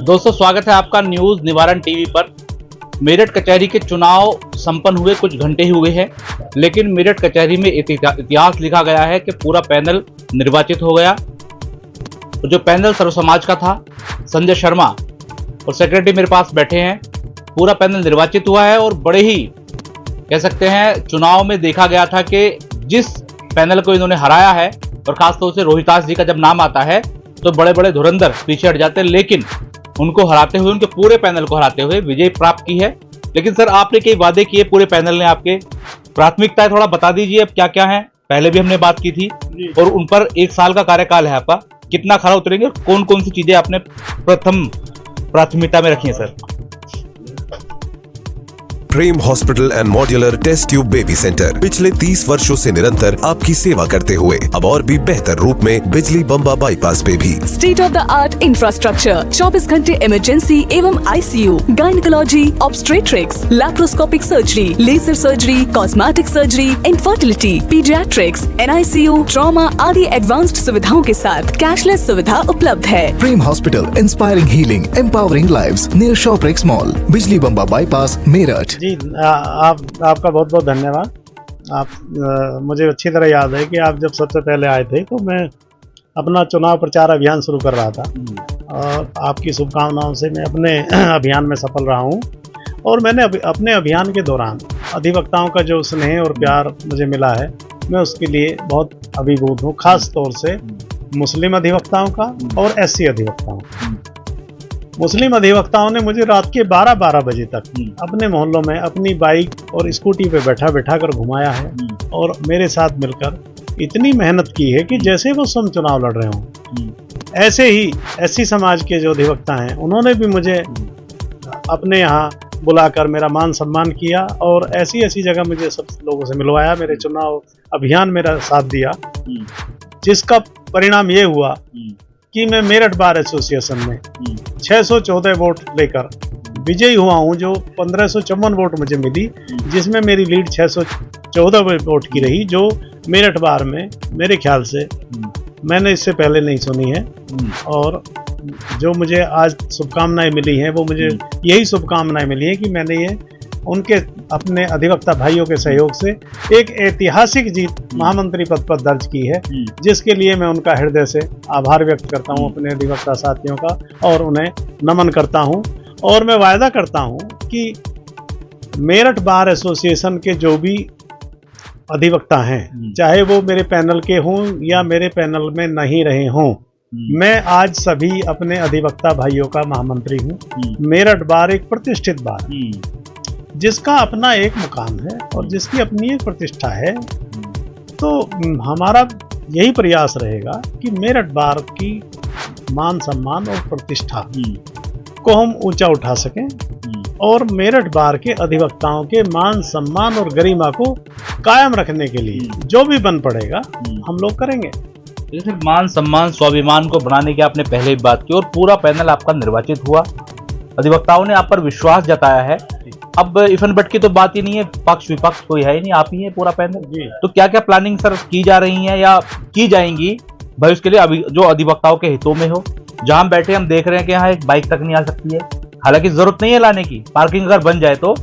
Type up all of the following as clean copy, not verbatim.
दोस्तों स्वागत है आपका न्यूज निवारण टीवी पर। मेरठ कचहरी के चुनाव संपन्न हुए कुछ घंटे ही हुए हैं, लेकिन मेरठ कचहरी में इतिहास लिखा गया है कि पूरा पैनल निर्वाचित हो गया। जो पैनल सर्व समाज का था, संजय शर्मा और सेक्रेटरी मेरे पास बैठे हैं, पूरा पैनल निर्वाचित हुआ है। और बड़े ही कह सकते हैं चुनाव में देखा गया था कि जिस पैनल को इन्होंने हराया है, और खासतौर से रोहितास जी का जब नाम आता है तो बड़े बड़े धुरंधर पीछे हट जाते हैं, लेकिन उनको हराते हुए, उनके पूरे पैनल को हराते हुए विजय प्राप्त की है। लेकिन सर, आपने कई वादे किए पूरे पैनल ने, आपके प्राथमिकताएं थोड़ा बता दीजिए अब क्या क्या है। पहले भी हमने बात की थी और उन पर 1 साल का कार्यकाल है आपका, कितना खरा उतरेंगे, कौन कौन सी चीजें आपने प्रथम प्राथमिकता में रखी है sir? Prem hospital and modular test tube baby centre पिछले 30 वर्षों से निरंतर आपकी सेवा करते हुए अब और भी बेहतर रूप में बिजली बम्बा बाईपास पे भी state of the art infrastructure, 24 घंटे इमरजेंसी एवं ICU, gynaecology, obstetrics, laparoscopic surgery, laser surgery, cosmetic surgery, infertility, paediatrics, NICU, trauma आदि एडवांस्ड सुविधाओं के साथ कैशलेस सुविधा उपलब्ध है। Prem hospital, inspiring healing, empowering lives, near Shoprix mall, बिजली बम्बा बाईपास, मेरठ। जी, आपका बहुत बहुत धन्यवाद। मुझे अच्छी तरह याद है कि आप जब सबसे पहले आए थे तो मैं अपना चुनाव प्रचार अभियान शुरू कर रहा था, और आपकी शुभकामनाओं से मैं अपने अभियान में सफल रहा हूं। और मैंने अपने अभियान के दौरान अधिवक्ताओं का जो स्नेह और प्यार मुझे मिला है, मैं उसके लिए बहुत अभिभूत हूँ, खास तौर से मुस्लिम अधिवक्ताओं का और एससी अधिवक्ताओं का। मुस्लिम अधिवक्ताओं ने मुझे रात के 12-12 बजे तक अपने मोहल्लों में अपनी बाइक और स्कूटी पे बैठा कर घुमाया है, और मेरे साथ मिलकर इतनी मेहनत की है कि जैसे वो स्वयं चुनाव लड़ रहे हों। ऐसे ही एससी समाज के जो अधिवक्ता हैं, उन्होंने भी मुझे अपने यहाँ बुलाकर मेरा मान सम्मान किया, और ऐसी ऐसी जगह मुझे सब लोगों से मिलवाया, मेरे चुनाव अभियान मेरा साथ दिया, जिसका परिणाम ये हुआ कि मैं मेरठ बार एसोसिएशन में 614 वोट लेकर विजयी हुआ हूं, जो 1554 वोट मुझे मिली, जिसमें मेरी लीड 614 वोट की रही, जो मेरठ बार में मेरे ख्याल से मैंने इससे पहले नहीं सुनी है। और जो मुझे आज शुभकामनाएं मिली हैं, वो मुझे यही शुभकामनाएं मिली हैं कि मैंने ये उनके अपने अधिवक्ता भाइयों के सहयोग से एक ऐतिहासिक जीत महामंत्री पद पर दर्ज की है, जिसके लिए मैं उनका हृदय से आभार व्यक्त करता हूं, अपने अधिवक्ता साथियों का, और उन्हें नमन करता हूं। और मैं वायदा करता हूं कि मेरठ बार एसोसिएशन के जो भी अधिवक्ता हैं, चाहे वो मेरे पैनल के हों या मेरे पैनल में नहीं रहे हों, मैं आज सभी अपने अधिवक्ता भाइयों का महामंत्री हूं। मेरठ बार एक प्रतिष्ठित बार, जिसका अपना एक मुकाम है और जिसकी अपनी एक प्रतिष्ठा है। तो हमारा यही प्रयास रहेगा कि मेरठ बार की मान सम्मान और प्रतिष्ठा को हम ऊंचा उठा सकें, और मेरठ बार के अधिवक्ताओं के मान सम्मान और गरिमा को कायम रखने के लिए जो भी बन पड़ेगा हम लोग करेंगे। जैसे मान सम्मान स्वाभिमान को बढ़ाने की आपने पहले भी बात की, और पूरा पैनल आपका निर्वाचित हुआ, अधिवक्ताओं ने आप पर विश्वास जताया है। अब इफन बट की तो बात ही नहीं है, पक्ष विपक्ष कोई है ही नहीं, आप ही है पूरा पैनल। तो क्या क्या प्लानिंग सर की जा रही है या की जाएंगी भविष्य के लिए, अभी जो अधिवक्ताओं के हितों में हो? जहां हम बैठे हम देख रहे हैं कि यहाँ एक बाइक तक नहीं आ सकती है, हालांकि जरूरत नहीं है लाने की, पार्किंग अगर बन जाए तो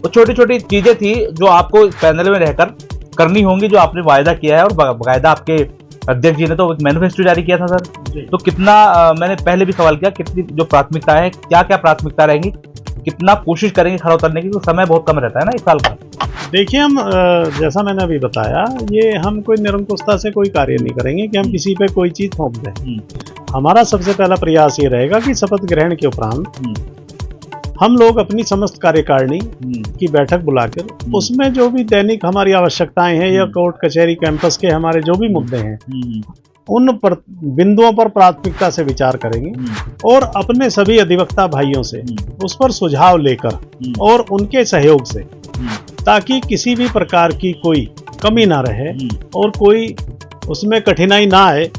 छोटी छोटी चीजें थी जो आपको पैनल में रहकर करनी होंगी, जो आपने वायदा किया है। और बाकायदा आपके अध्यक्ष जी ने तो एक मैनिफेस्टो जारी किया था सर। तो कितना, मैंने पहले भी सवाल किया, कितनी जो प्राथमिकता है, क्या क्या प्राथमिकता रहेंगी, कितना कोशिश करेंगे खड़ा उतरने की, तो समय बहुत कम रहता है ना 1 साल का। देखिए, हम जैसा मैंने अभी बताया, ये हम कोई निरंकुशता से कोई कार्य नहीं करेंगे कि हम किसी पे कोई चीज थोप दें। हमारा सबसे पहला प्रयास ये रहेगा कि शपथ ग्रहण के उपरांत हम लोग अपनी समस्त कार्यकारिणी की बैठक बुलाकर उसमें जो भी दैनिक हमारी आवश्यकताएं हैं या कोर्ट कचहरी कैंपस के हमारे जो भी मुद्दे हैं, उन पर बिंदुओं पर प्राथमिकता से विचार करेंगे, और अपने सभी अधिवक्ता भाइयों से उस पर सुझाव लेकर और उनके सहयोग से, ताकि किसी भी प्रकार की कोई कमी ना रहे और कोई उसमें कठिनाई ना आए,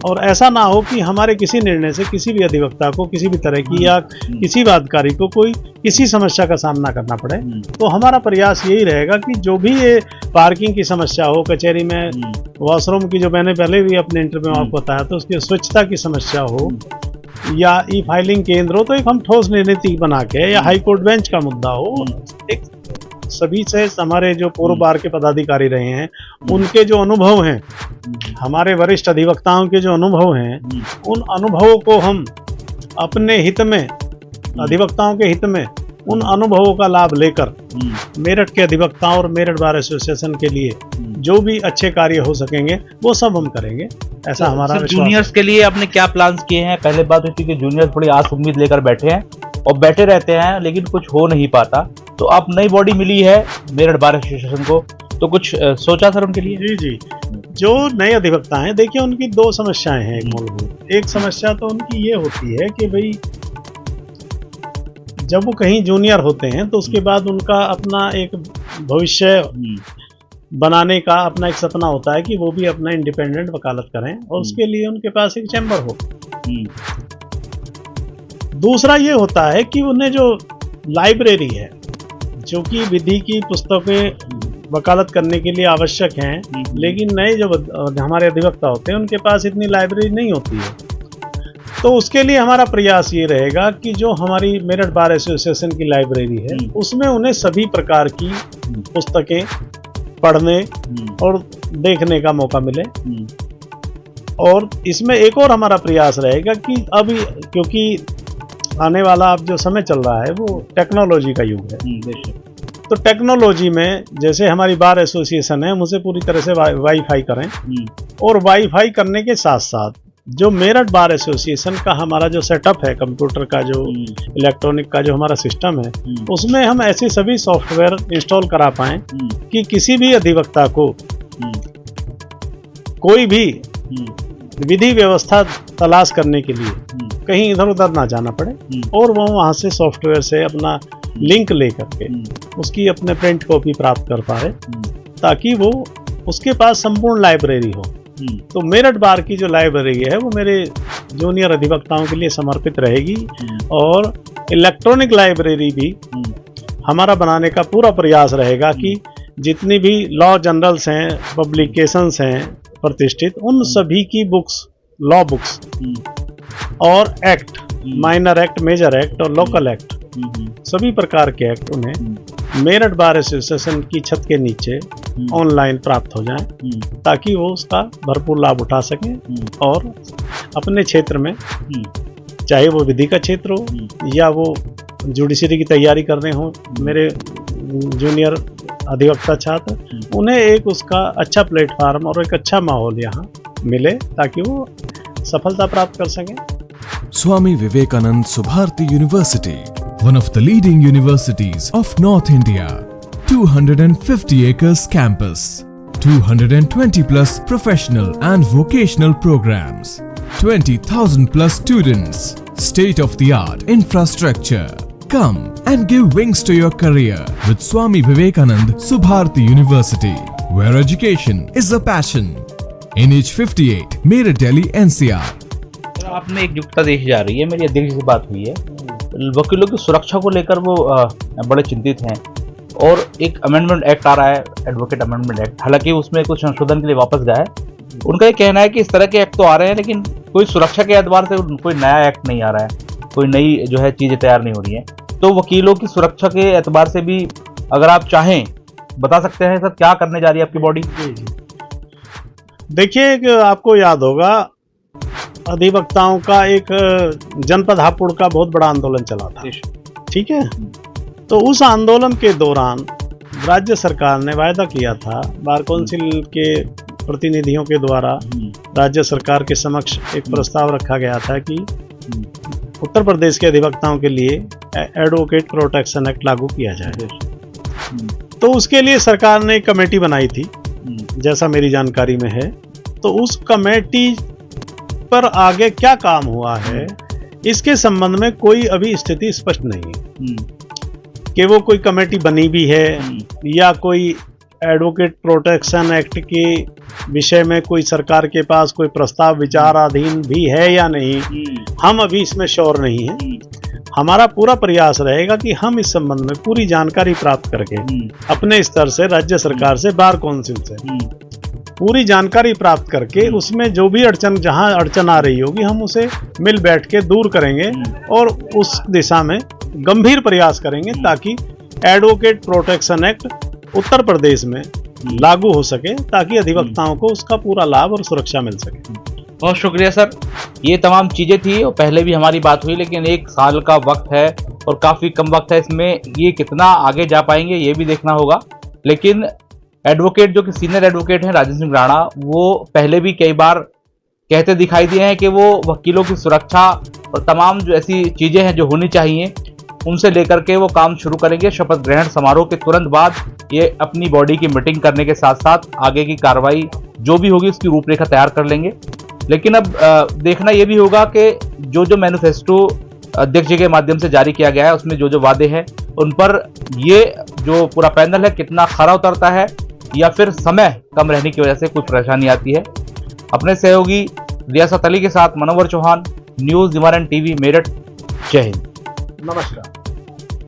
और ऐसा ना हो कि हमारे किसी निर्णय से किसी भी अधिवक्ता को किसी भी तरह की या किसी भी अधिकारी को कोई किसी समस्या का सामना करना पड़े। तो हमारा प्रयास यही रहेगा कि जो भी ये पार्किंग की समस्या हो, कचहरी में वॉशरूम की, जो मैंने पहले भी अपने इंटरव्यू में आपको बताया था, उसकी स्वच्छता की समस्या हो, या ई फाइलिंग केंद्र हो, तो एक हम ठोस रणनीति बना के, या हाई कोर्ट बेंच का मुद्दा हो, एक सभी से हमारे जो पूर्व बार के पदाधिकारी रहे हैं उनके जो अनुभव हैं, हमारे वरिष्ठ अधिवक्ताओं के जो अनुभव हैं, उन अनुभवों को हम अपने हित में, अधिवक्ताओं के हित में उन अनुभवों का लाभ लेकर मेरठ के अधिवक्ताओं और मेरठ बार एसोसिएशन के लिए जो भी अच्छे कार्य हो सकेंगे वो सब हम करेंगे, ऐसा हमारा विश्वास है। जूनियर्स के लिए आपने क्या प्लान्स किए हैं? पहले बात हुई थी कि जूनियर्स बड़ी आस उम्मीद लेकर बैठे हैं और बैठे रहते हैं, लेकिन कुछ हो नहीं पाता। तो अब नई बॉडी मिली है मेरठ बार एसोसिएशन को, तो कुछ सोचा सर उनके लिए? जी, जो नए अधिवक्ता हैं, देखिए उनकी दो समस्याएं हैं मूलभूत। एक समस्या तो उनकी ये होती है कि भाई जब वो कहीं जूनियर होते हैं तो उसके बाद उनका अपना एक भविष्य बनाने का अपना एक सपना होता है कि वो भी अपना इंडिपेंडेंट वकालत करें, और उसके लिए उनके पास एक चैम्बर हो। दूसरा ये होता है कि उन्हें जो लाइब्रेरी है, जो कि विधि की पुस्तकें वकालत करने के लिए आवश्यक हैं, लेकिन नए जो हमारे अधिवक्ता होते हैं उनके पास इतनी लाइब्रेरी नहीं होती है। तो उसके लिए हमारा प्रयास ये रहेगा कि जो हमारी मेरठ बार एसोसिएशन की लाइब्रेरी है उसमें उन्हें सभी प्रकार की पुस्तकें पढ़ने और देखने का मौका मिले। और इसमें एक और हमारा प्रयास रहेगा कि अभी, क्योंकि आने वाला अब जो समय चल रहा है वो टेक्नोलॉजी का युग है, तो टेक्नोलॉजी में जैसे हमारी बार एसोसिएशन है, हम उसे पूरी तरह से वाईफाई करें, और वाईफाई करने के साथ साथ जो मेरठ बार एसोसिएशन का हमारा जो सेटअप है, कंप्यूटर का जो इलेक्ट्रॉनिक का जो हमारा सिस्टम है, उसमें हम ऐसे सभी सॉफ्टवेयर इंस्टॉल करा पाएं कि किसी भी अधिवक्ता को कोई भी विधि व्यवस्था तलाश करने के लिए कहीं इधर उधर ना जाना पड़े, और वो वहाँ से सॉफ्टवेयर से अपना लिंक लेकर के उसकी अपने प्रिंट कॉपी प्राप्त कर पाए, ताकि वो उसके पास संपूर्ण लाइब्रेरी हो। तो मेरठ बार की जो लाइब्रेरी है वो मेरे जूनियर अधिवक्ताओं के लिए समर्पित रहेगी, और इलेक्ट्रॉनिक लाइब्रेरी भी हमारा बनाने का पूरा प्रयास रहेगा कि जितनी भी लॉ जर्नल्स हैं, पब्लिकेशंस हैं प्रतिष्ठित, उन सभी की बुक्स, लॉ बुक्स और act, minor act, major act और लोकल एक्ट, सभी प्रकार के एक्ट उन्हें मेरठ बार एसोसिएशन की छत के नीचे ऑनलाइन प्राप्त हो जाएं, ताकि वो उसका भरपूर लाभ उठा सकें और अपने क्षेत्र में, चाहे वो विधि का क्षेत्र हो या वो जुडिशरी की तैयारी कर रहे हो मेरे जूनियर अधिवक्ता छात्र, उन्हें एक उसका अच्छा प्लेटफार्म और एक अच्छा माहौल यहाँ मिले, ताकि वो सफलता प्राप्त कर सकें। Swami Vivekanand Subharti University, one of the leading universities of North India. 250 acres campus, 220 plus professional and vocational programs, 20,000 plus students, state of the art infrastructure. Come and give wings to your career with Swami Vivekanand Subharti University, where education is a passion. NH58, Meerut, Delhi, NCR. आप में एकजुटता देखी जा रही है। मेरी अध्यक्ष से बात हुई है, वकीलों की सुरक्षा को लेकर वो बड़े चिंतित हैं, और एक अमेंडमेंट एक्ट आ रहा है, एडवोकेट अमेंडमेंट एक्ट, हालांकि उसमें कुछ संशोधन के लिए वापस गया है। उनका ये कहना है कि इस तरह के एक्ट तो आ रहे हैं, लेकिन कोई सुरक्षा के एतबार से कोई नया एक्ट नहीं आ रहा है, कोई नई जो है चीज़ें तैयार नहीं हो रही हैं। तो वकीलों की सुरक्षा के एतबार से भी अगर आप चाहें बता सकते हैं सर, क्या करने जा रही है आपकी बॉडी? देखिए, आपको याद होगा अधिवक्ताओं का एक जनपद हापुड़ का बहुत बड़ा आंदोलन चला था, ठीक है। तो उस आंदोलन के दौरान राज्य सरकार ने वायदा किया था, बार काउंसिल के प्रतिनिधियों के द्वारा राज्य सरकार के समक्ष एक प्रस्ताव रखा गया था कि उत्तर प्रदेश के अधिवक्ताओं के लिए एडवोकेट प्रोटेक्शन एक्ट लागू किया जाए। तो उसके लिए सरकार ने एक कमेटी बनाई थी, जैसा मेरी जानकारी में है। तो उस कमेटी पर आगे क्या काम हुआ है इसके संबंध में कोई अभी स्थिति स्पष्ट नहीं है कि वो कोई कमेटी बनी भी है या कोई एडवोकेट प्रोटेक्शन एक्ट के विषय में कोई सरकार के पास कोई प्रस्ताव विचाराधीन भी है या नहीं, हम अभी इसमें श्योर नहीं है। हमारा पूरा प्रयास रहेगा कि हम इस संबंध में पूरी जानकारी प्राप्त करके अपने स्तर से, राज्य सरकार से, बार काउंसिल से पूरी जानकारी प्राप्त करके उसमें जो भी जहां अड़चन आ रही होगी हम उसे मिल बैठ के दूर करेंगे और उस दिशा में गंभीर प्रयास करेंगे ताकि advocate protection act Uttar Pradesh में लागू हो सके, ताकि अधिवक्ताओं को उसका पूरा लाभ और सुरक्षा मिल सके। बहुत शुक्रिया सर। ये तमाम चीज़ें थी और पहले भी हमारी बात हुई, लेकिन 1 साल का वक्त है और काफ़ी कम वक्त है, इसमें ये कितना आगे जा पाएंगे ये भी देखना होगा। लेकिन एडवोकेट जो कि सीनियर एडवोकेट हैं राजेंद्र सिंह राणा, वो पहले भी कई बार कहते दिखाई दिए हैं कि वो वकीलों की सुरक्षा और तमाम जो ऐसी चीज़ें हैं जो होनी चाहिए उनसे लेकर के वो काम शुरू करेंगे। शपथ ग्रहण समारोह के तुरंत बाद ये अपनी बॉडी की मीटिंग करने के साथ साथ आगे की कार्रवाई जो भी होगी उसकी रूपरेखा तैयार कर लेंगे। लेकिन अब देखना ये भी होगा कि जो मैनिफेस्टो अध्यक्ष जी के माध्यम से जारी किया गया है उसमें जो वादे हैं उन पर ये जो पूरा पैनल है कितना खरा उतरता है या फिर समय कम रहने की वजह से कुछ परेशानी आती है। अपने सहयोगी रियासत अली के साथ मनोवर चौहान, न्यूज़ निवारण टीवी, मेरठ। जय हिंद। नमस्कार।